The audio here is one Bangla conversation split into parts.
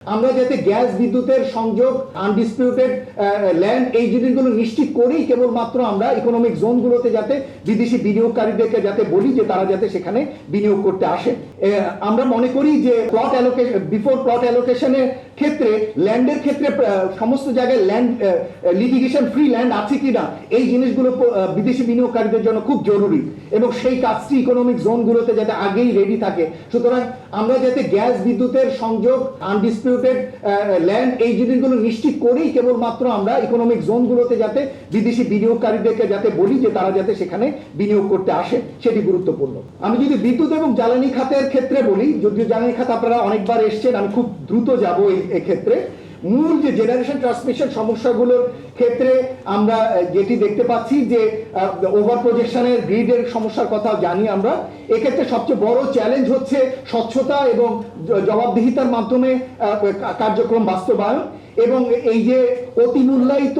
আমরা যাতে গ্যাস বিদ্যুতের সংযোগ আনডিসপিউটেড ল্যান্ড এই জিনিসগুলো নিশ্চিত করেই কেবলমাত্র আমরা ইকোনমিক জোনগুলোতে যাতে বিদেশি বিনিয়োগকারীদেরকে যাতে বলি যে তারা যাতে সেখানে বিনিয়োগ করতে আসে। আমরা মনে করি যে প্লট অ্যালোকেশন বিফোর প্লট অ্যালোকেশনের ক্ষেত্রে ল্যান্ডের ক্ষেত্রে সমস্ত জায়গায় ল্যান্ড লিটিগেশন ফ্রি ল্যান্ড আছে কিনা এই জিনিসগুলো বিদেশি বিনিয়োগকারীদের জন্য খুব জরুরি এবং সেই কাজটি ইকোনমিক জোনগুলোতে যাতে আগেই রেডি থাকে। সুতরাং আমরা যাতে গ্যাস বিদ্যুতের সংযোগ আনডিসপিউটেড ল্যান্ড এই জিনিসগুলো নিশ্চিত করেই কেবলমাত্র আমরা ইকোনমিক জোনগুলোতে যাতে বিদেশি বিনিয়োগকারীদেরকে যাতে বলি যে তারা যাতে সেখানে বিনিয়োগ করতে আসে, সেটি গুরুত্বপূর্ণ। আমি যদি বিদ্যুৎ এবং জ্বালানি খাতের ক্ষেত্রে বলি, যদিও জ্বালানি খাত আপনারা অনেকবার এসছেন, আমি খুব দ্রুত যাব এই ক্ষেত্রে। মূল যে জেনারেশন ট্রান্সমিশন সমস্যাগুলোর ক্ষেত্রে আমরা যেটি দেখতে পাচ্ছি যে ওভার প্রজেকশনের গ্রিডের সমস্যার কথা জানি আমরা। এক্ষেত্রে সবচেয়ে বড় চ্যালেঞ্জ হচ্ছে স্বচ্ছতা এবং জবাবদিহিতার মাধ্যমে কার্যক্রম বাস্তবায়ন এবং এই যে অতি মূল্যায়িত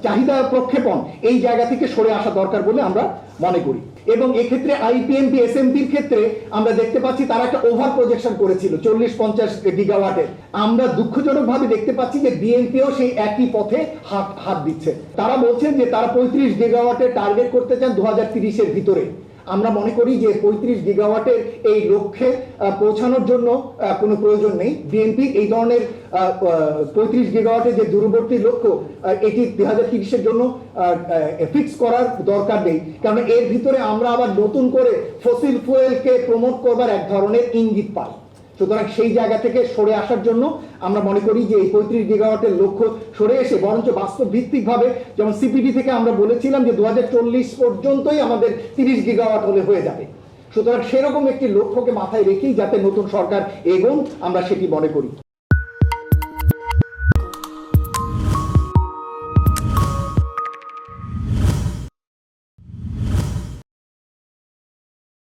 চাহিদা প্রক্ষেপণ এই জায়গা থেকে সরে আসা দরকার বলে আমরা মনে করি। এবং এক্ষেত্রে আইপিএমপি এসএমপির ক্ষেত্রে আমরা দেখতে পাচ্ছি তারা একটা ওভার প্রজেকশন করেছিল 40-50 গিগাওয়াটের। আমরা দুঃখজনকভাবে দেখতে পাচ্ছি যে বিএনপিও সেই একই পথে হাত দিচ্ছে। তারা বলছেন যে তারা 35 গিগাওয়াটের টার্গেট করতে চান 2030-এর ভিতরে। আমরা মনে করি যে 35 গিগাওয়াটের এই লক্ষ্যে পৌঁছানোর জন্য কোনো প্রয়োজন নেই। বিএনপি এই ধরনের 35 গিগাওয়াটের যে দূরবর্তী লক্ষ্য এটি 2030-এর জন্য ফিক্স করার দরকার নেই, কারণ এর ভিতরে আমরা আবার নতুন করে ফসিল ফুয়েলকে প্রমোট করবার এক ধরনের ইঙ্গিত পাই। সুতরাং সেই জায়গা থেকে সরে আসার জন্য আমরা মনে করি যে এই 35 গিগাওয়াটের লক্ষ্য সরে এসে বরঞ্চ বাস্তব ভিত্তিকভাবে, যেমন সিপিডি থেকে আমরা বলেছিলাম যে 2040 পর্যন্তই আমাদের 30 গিগাওয়াট হলে হয়ে যাবে। সুতরাং সেরকম একটি লক্ষ্যকে মাথায় রেখেই যাতে নতুন সরকার এগোন আমরা সেটি মনে করি।